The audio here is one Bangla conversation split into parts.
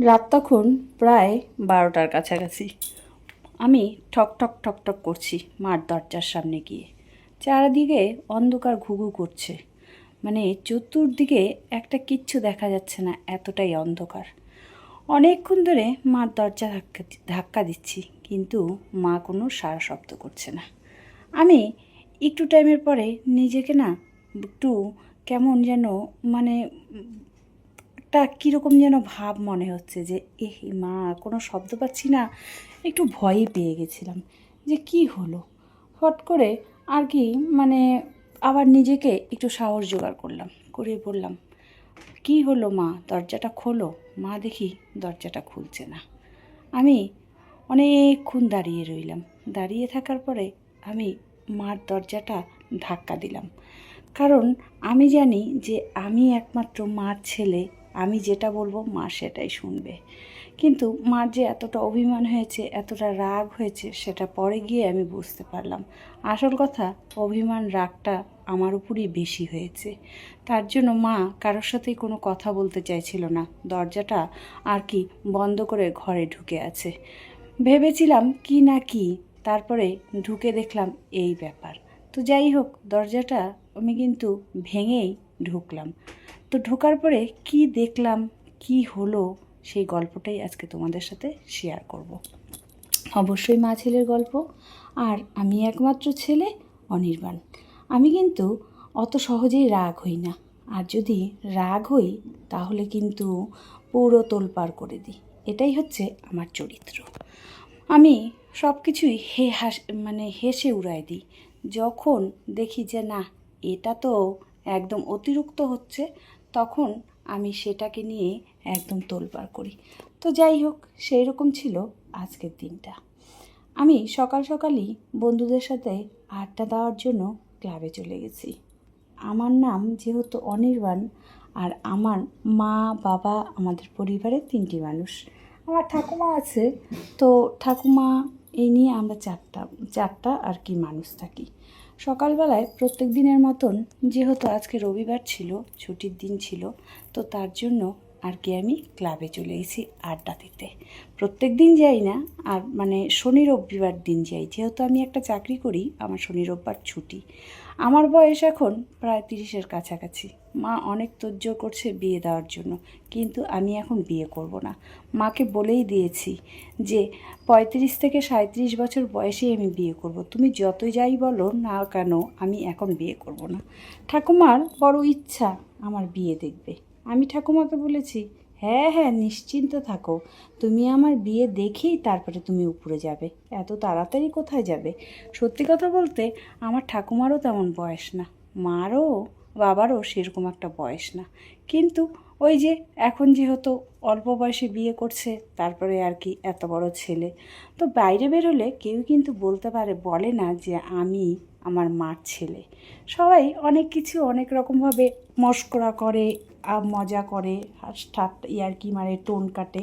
রাত তখন প্রায় 12টার কাছাকাছি। আমি ঠক ঠক ঠক ঠক করছি মার দরজার সামনে গিয়ে। চারিদিকে অন্ধকার ঘুঘু করছে, মানে চতুর্দিকে একটা কিচ্ছু দেখা যাচ্ছে না, এতটাই অন্ধকার। অনেকক্ষণ ধরে মার দরজা ধাক্কা ধাক্কা দিচ্ছি, কিন্তু মা কোনো সাড়া শব্দ করছে না। আমি একটু টাইমের পরে নিজেকে না একটু কেমন যেন, মানে একটা কীরকম যেন ভাব মনে হচ্ছে যে মা কোনো শব্দ পাচ্ছি না। একটু ভয়ই পেয়ে গেছিলাম যে কি হলো। হট করে আর কি, মানে আবার নিজেকে একটু সাহস জোগাড় করলাম, করে বললাম, কি হলো মা, দরজাটা খোলো। মা দেখি দরজাটা খুলছে না। আমি অনেকক্ষণ দাঁড়িয়ে রইলাম। দাঁড়িয়ে থাকার পরে আমি মার দরজাটা ধাক্কা দিলাম, কারণ আমি জানি যে আমি একমাত্র মার ছেলে, আমি যেটা বলবো মা সেটাই শুনবে। কিন্তু মার যে এতটা অভিমান হয়েছে, এতটা রাগ হয়েছে, সেটা পরে গিয়ে আমি বুঝতে পারলাম। আসল কথা, অভিমান রাগটা আমার উপরই বেশি হয়েছে। তার জন্য মা কারোর সাথেই কোনো কথা বলতে চাইছিল না, দরজাটা আর কি বন্ধ করে ঘরে ঢুকে আছে। ভেবেছিলাম কি না কি, তারপরে ঢুকে দেখলাম এই ব্যাপার। তো যাই হোক, দরজাটা আমি কিন্তু ভেঙেই ঢুকলাম। তো ঢোকার পরে কি দেখলাম, কি হলো, সেই গল্পটাই আজকে তোমাদের সাথে শেয়ার করব। অবশ্যই মা ছেলের গল্প, আর আমি একমাত্র ছেলে অনির্বাণ। আমি কিন্তু অত সহজেই রাগ হই না, আর যদি রাগ হই তাহলে কিন্তু পুরো তোলপাড় করে দিই। এটাই হচ্ছে আমার চরিত্র। আমি সব কিছুই হেসে উড়াই দিই। যখন দেখি যে না, এটা তো একদম অতিরিক্ত হচ্ছে, তখন আমি সেটাকে নিয়ে একদম তোলপাড় করি। তো যাই হোক, সেই রকম ছিল আজকের দিনটা। আমি সকাল সকালই বন্ধুদের সাথে আড্ডা দেওয়ার জন্য ক্লাবে চলে গেছি। আমার নাম যেহেতু অনির্বাণ, আর আমার মা বাবা, আমাদের পরিবারে 3টি মানুষ। আমার ঠাকুমা আছে, তো ঠাকুমা এই নিয়ে আমরা চারটা আর কি মানুষ থাকি। সকালবেলায় প্রত্যেক দিনের মতন, যেহেতু আজকে রবিবার ছিল, ছুটির দিন ছিল, তো তার জন্য আর কি আমি ক্লাবে চলে গেছি আড্ডা দিতে। প্রত্যেক দিন যাই না, আর মানে শনি রবিবার দিন যাই, যেহেতু আমি একটা চাকরি করি, আমার শনি রোববার ছুটি। আমার বয়স এখন প্রায় 30-এর কাছাকাছি। মা অনেক তোড়জোড় করছে বিয়ে দেওয়ার জন্য, কিন্তু আমি এখন বিয়ে করব না। মাকে বলেই দিয়েছি যে 35 থেকে 37 বছর বয়সেই আমি বিয়ে করব। তুমি যতই যাই বলো না কেন, আমি এখন বিয়ে করব না। ঠাকুমার বড় ইচ্ছা আমার বিয়ে দেখবে। আমি ঠাকুমাকে বলেছি, হ্যাঁ হ্যাঁ, নিশ্চিন্ত থাকো, তুমি আমার বিয়ে দেখেই তারপরে তুমি উপরে যাবে, এত তাড়াতাড়ি কোথায় যাবে। সত্যি কথা বলতে, আমার ঠাকুমারও তেমন বয়স না, মারও বাবারও সেরকম একটা বয়স না, কিন্তু ওই যে এখন যেহেতু অল্প বয়সে বিয়ে করছে, তারপরে আর কি এত বড় ছেলে, তো বাইরে বেরোলে কেউ কিন্তু বলে না যে আমি আমার মার ছেলে। সবাই অনেক কিছু অনেক রকমভাবে মশকরা করে, মজা করে, ইয়ার্কি মারে, টোন কাটে,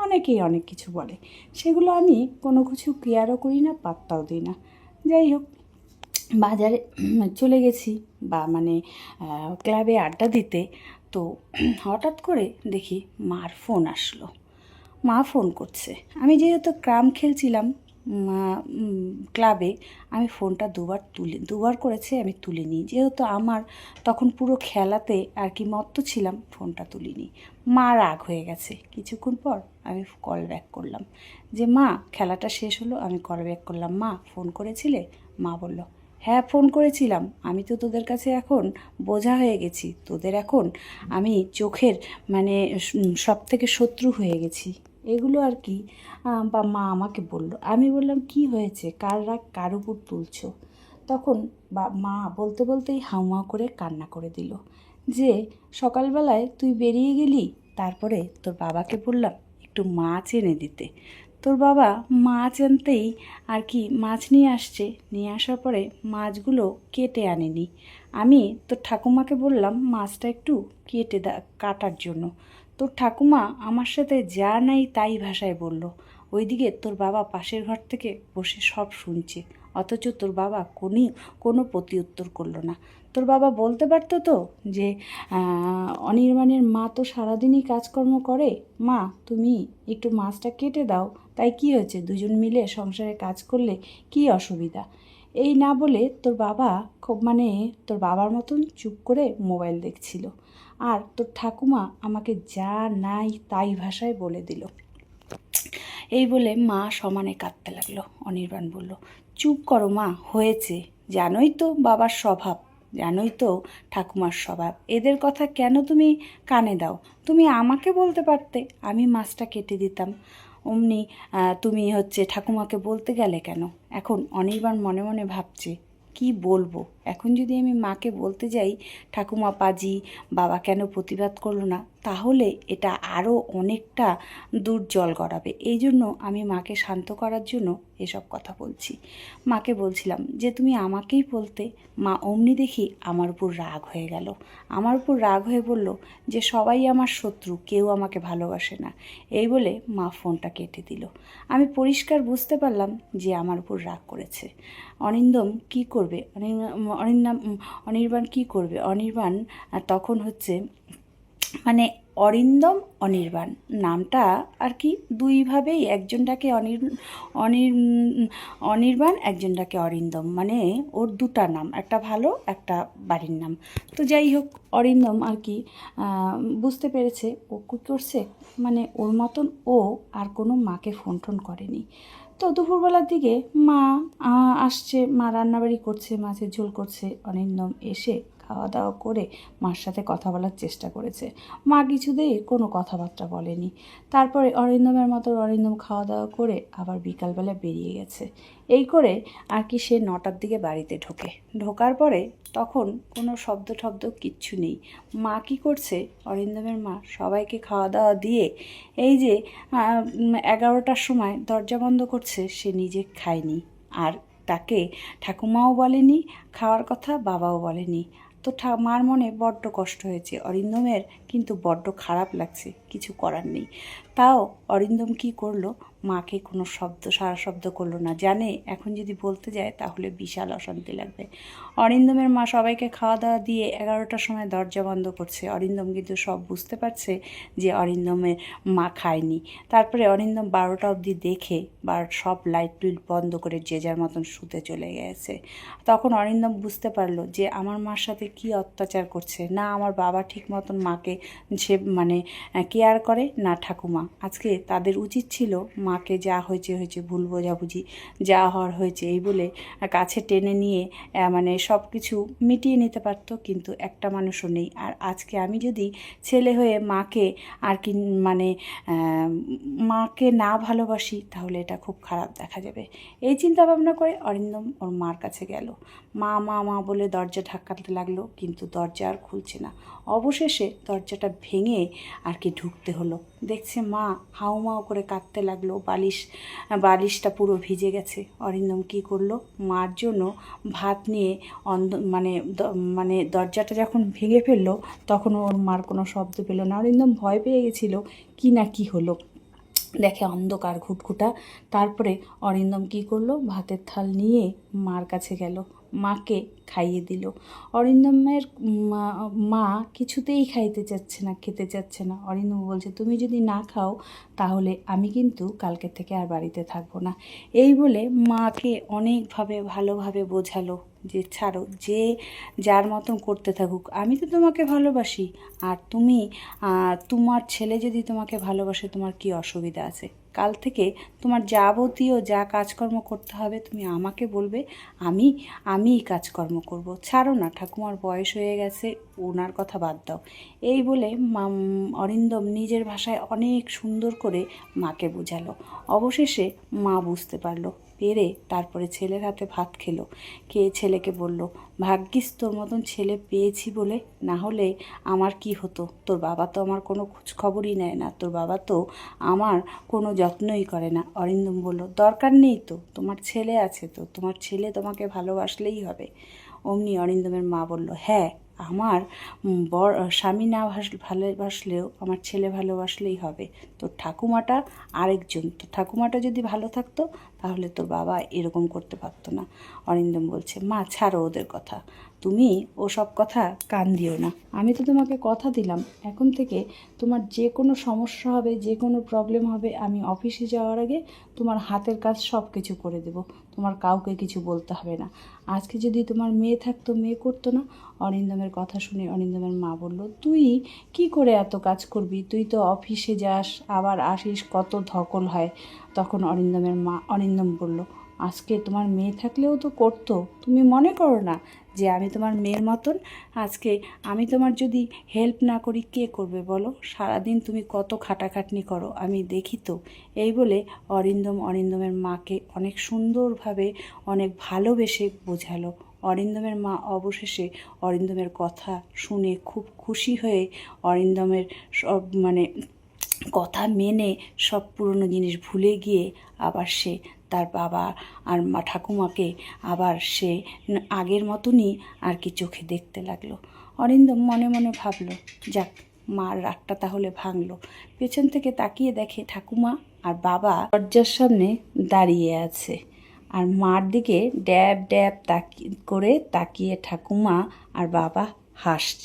অনেকেই অনেক কিছু বলে। সেগুলো আমি কোনো কিছু কেয়ারও করি না, পাত্তাও দিই না। যাই হোক, বাজারে চলে গেছি, বা মানে ক্লাবে আড্ডা দিতে। তো হঠাৎ করে দেখি মার ফোন আসলো। মা ফোন করছে। আমি যেহেতু ক্রাম খেলছিলাম ক্লাবে, আমি ফোনটা দুবার করেছে, আমি তুলিনি, যেহেতু আমার তখন পুরো খেলাতে আর কি মত্ত ছিলাম, ফোনটা তুলিনি। মা রাগ হয়ে গেছে। কিছুক্ষণ পর আমি কল ব্যাক করলাম, যে মা খেলাটা শেষ হলো। আমি কল ব্যাক করলাম, মা ফোন করেছিলে? মা বলল, হ্যাঁ ফোন করেছিলাম, আমি তো তোদের কাছে এখন বোঝা হয়ে গেছি, তোদের এখন আমি চোখের মানে সব থেকে শত্রু হয়ে গেছি, এগুলো আর কি। বা মা আমাকে বলল। আমি বললাম, কি হয়েছে, কার রাগ কার উপর তুলছো? তখন মা বলতে বলতেই হাউমাউ করে কান্না করে দিল, যে সকালবেলায় তুই বেরিয়ে গেলি, তারপরে তোর বাবাকে বললাম একটু মাছ এনে দিতে, তোর বাবা মাছ আনতেই আর কি মাছ নিয়ে আসছে, নিয়ে আসার পরে মাছগুলো কেটে আনেনি। আমি তোর ঠাকুমাকে বললাম মাছটা একটু কাটার জন্য, তোর ঠাকুমা আমার সাথে যা নাই তাই ভাষায় বলল। ওইদিকে তোর বাবা পাশের ঘর থেকে বসে সব শুনছে। অথচ তোর বাবা কোনো প্রতি উত্তর করলো না। তোর বাবা বলতে পারতো তো যে অনির্বাণের মা তো সারাদিনই কাজকর্ম করে, মা তুমি একটু মাছটা কেটে দাও, তাই কি হয়েছে, দুজন মিলে সংসারে কাজ করলে কি অসুবিধা। এই না বলে তোর বাবা খুব তোর বাবার মতন চুপ করে মোবাইল দেখছিল। আর তোর ঠাকুমা আমাকে যা নাই তাই ভাষায় বলে দিল। এই বলে মা সমানে কাঁদতে লাগলো। অনির্বাণ বলল, চুপ করো মা, হয়েছে, জানোই তো বাবার স্বভাব, জানোই তো ঠাকুমার স্বভাব, এদের কথা কেন তুমি কানে দাও? তুমি আমাকে বলতে পারতে, আমি মাছটা কেটে দিতাম। অমনি তুমি ঠাকুমাকে বলতে গেলে কেন? এখন অনির্বাণ মনে মনে ভাবছে, কি বলবো এখন? যদি আমি মাকে বলতে যাই ঠাকুমা পাজি, বাবা কেন প্রতিবাদ করলো না, তাহলে এটা আরও অনেকটা দূর জল গড়াবে। এই জন্য আমি মাকে শান্ত করার জন্য এসব কথা বলছি। মাকে বলছিলাম যে তুমি আমাকেই বলতে। মা অমনি দেখি আমার উপর রাগ হয়ে গেল। আমার উপর রাগ হয়ে বলল যে সবাই আমার শত্রু, কেউ আমাকে ভালোবাসে না। এই বলে মা ফোনটা কেটে দিল। আমি পরিষ্কার বুঝতে পারলাম যে আমার উপর রাগ করেছে। অনির্বাণ কি করবে? অনির্বাণ তখন অরিন্দম অনির্বাণ নামটা আর কি দুইভাবেই, একজনটাকে অনির্বাণ, একজনটাকে অরিন্দম, ওর দুটা নাম, একটা ভালো একটা বাড়ির নাম। তো যাই হোক, অরিন্দম আর কি বুঝতে পেরেছে ও কী করছে, ওর মতন ও আর কোনো মাকে ফোন টোন করেনি। তো দুপুরবেলার দিকে মা আসছে, মা রান্নাবাড়ি করছে, মাছের ঝোল করছে। অরিন্দম এসে খাওয়া দাওয়া করে মার সাথে কথা বলার চেষ্টা করেছে। মা কিছুতেই কোনো কথাবার্তা বলেনি। তারপরে অরিন্দমের মতো অরিন্দম খাওয়া দাওয়া করে আবার বিকালবেলা বেরিয়ে গেছে। এই করে আর কি সে 9টার দিকে বাড়িতে ঢোকার পরে তখন কোনো শব্দ কিচ্ছু নেই। মা কি করছে, অরিন্দমের মা সবাইকে খাওয়া দাওয়া দিয়ে এই যে 11টার সময় দরজা বন্ধ করছে, সে নিজে খায়নি, আর তাকে ঠাকুমাও বলেনি খাওয়ার কথা, বাবাও বলেনি। তো মার মনে বড্ড কষ্ট হয়েছে। অরিন্দমের কিন্তু বড্ড খারাপ লাগছে, কিছু করার নেই। তাও অরিন্দম কি করলো, মাকে কোনো সারা শব্দ করলো না, জানে এখন যদি বলতে যায় তাহলে বিশাল অশান্তি লাগবে। অরিন্দমের মা সবাইকে খাওয়া দাওয়া দিয়ে 11টার সময় দরজা বন্ধ করছে। অরিন্দম কিন্তু সব বুঝতে পারছে যে অরিন্দমের মা খায়নি। তারপরে অরিন্দম 12টা অবধি দেখে সব লাইট টুইট বন্ধ করে যে যার মতন শুতে চলে গেছে। তখন অরিন্দম বুঝতে পারলো যে আমার মার সাথে কি অত্যাচার করছে। না আমার বাবা ঠিক মতন মাকে সে কেয়ার করে, না ঠাকুমা। আজকে তাদের উচিত ছিল মাকে যা হয়েছে ভুল বোঝাবুঝি যা হওয়ার হয়েছে এই বলে কাছে টেনে নিয়ে সব কিছু মিটিয়ে নিতে পারতো, কিন্তু একটা মানুষও নেই। আর আজকে আমি যদি ছেলে হয়ে মাকে আর কি মাকে না ভালোবাসি তাহলে এটা খুব খারাপ দেখা যাবে। এই চিন্তা ভাবনা করে অরিন্দম ওর মার কাছে গেল। মা মা মা বলে দরজা ধাক্কাতে লাগলো, কিন্তু দরজা আর খুলছে না। অবশেষে দরজাটা ভেঙে আর কি ঢুকতে হলো। দেখছে মা হাউমাউ করে কাঁদতে লাগলো, বালিশটা পুরো ভিজে গেছে। অরিন্দম কি করলো, মার জন্য ভাত নিয়ে দরজাটা যখন ভেঙে ফেললো তখন ওর মার কোনো শব্দ পেল না। অরিন্দম ভয় পেয়ে গেছিলো কি না কি হলো, দেখে অন্ধকার ঘুটঘুটা। তারপরে অরিন্দম কি করলো, ভাতের থাল নিয়ে মার কাছে গেল, মাকে খাইয়ে দিল। অরিন্দমের মা কিছুতেই খেতে চাচ্ছে না। অরিন্দম বলছে, তুমি যদি না খাও তাহলে আমি কিন্তু কালকে থেকে আর বাড়িতে থাকবো না। এই বলে মাকে অনেকভাবে ভালোভাবে বোঝালো যে ছাড়ো, যে যার মতন করতে থাকুক, আমি তো তোমাকে ভালোবাসি। আর তোমার ছেলে যদি তোমাকে ভালোবাসে তোমার কি অসুবিধা আছে? কাল থেকে তোমার যাবতীয় যা কাজকর্ম করতে হবে তুমি আমাকে বলবে, আমিই কাজকর্ম করব। ছাড়ো না, ঠাকুমার বয়স হয়ে গেছে, ওনার কথা বাদ দাও। এই বলে অরিন্দম নিজের ভাষায় অনেক সুন্দর করে মাকে বোঝালো। অবশেষে মা বুঝতে পারলো, পেরে তারপরে ছেলের হাতে ভাত খেলো। খেয়ে ছেলেকে বলল, ভাগ্যিস তোর মতন ছেলে পেয়েছি বলে, না হলে আমার কি হতো? তোর বাবা তো আমার কোনো খোঁজখবরই নেয় না, তোর বাবা তো আমার কোনো যত্নই করে না। অরিন্দম বলল, দরকার নেই তো, তোমার ছেলে আছে তো, তোমার ছেলে তোমাকে ভালোবাসলেই হবে। অমনি অরিন্দমের মা বলল, হ্যাঁ আমার স্বামী না ভালোবাসলেও আমার ছেলে ভালোবাসলেই হবে। তোর ঠাকুমাটা আরেকজন, তোর ঠাকুমাটা যদি ভালো থাকতো তাহলে তোর বাবা এরকম করতে পারতো না। অরিন্দম বলছে, মা ছাড়ো ওদের কথা, তুমি ওসব কথা কান দিও না। আমি তো তোমাকে কথা দিলাম, এখন থেকে তোমার যে কোনো সমস্যা হবে, যে কোনো প্রবলেম হবে, আমি অফিসে যাওয়ার আগে তোমার হাতের কাজ সব কিছু করে দেব, তোমার কাউকে কিছু বলতে হবে না। আজকে যদি তোমার মেয়ে থাকতো, মেয়ে করতো না। অরিন্দমের কথা শুনে অরিন্দমের মা বলল, তুই কি করে এত কাজ করবি, তুই তো অফিসে যাস আবার আসিস, কত ধকল হয়। তখন অরিন্দম বলল, আজকে তোমার মেয়ে থাকলেও তো করতো, তুমি মনে করো না যে আমি তোমার মেয়ের মতন। আজকে আমি তোমার যদি হেল্প না করি কে করবে বলো? সারাদিন তুমি কত খাটাখাটনি করো, আমি দেখি তো। এই বলে অরিন্দমের মাকে অনেক সুন্দরভাবে, অনেক ভালোবেসে বোঝালো। অরিন্দমের মা অবশেষে অরিন্দমের কথা শুনে খুব খুশি হয়ে অরিন্দমের সব কথা মেনে সব পুরনো জিনিস ভুলে গিয়ে আবার সে তার বাবা আর ঠাকুমাকে আবার সে আগের মতনই আর কি চোখে দেখতে লাগলো। অরিন্দম মনে মনে ভাবলো, যাক, মার রাগটা তাহলে ভাঙলো। পেছন থেকে তাকিয়ে দেখে ঠাকুমা আর বাবা দরজার সামনে দাঁড়িয়ে আছে, আর মার দিকে ড্যাব ড্যাব করে তাকিয়ে ঠাকুমা আর বাবা হাসছে।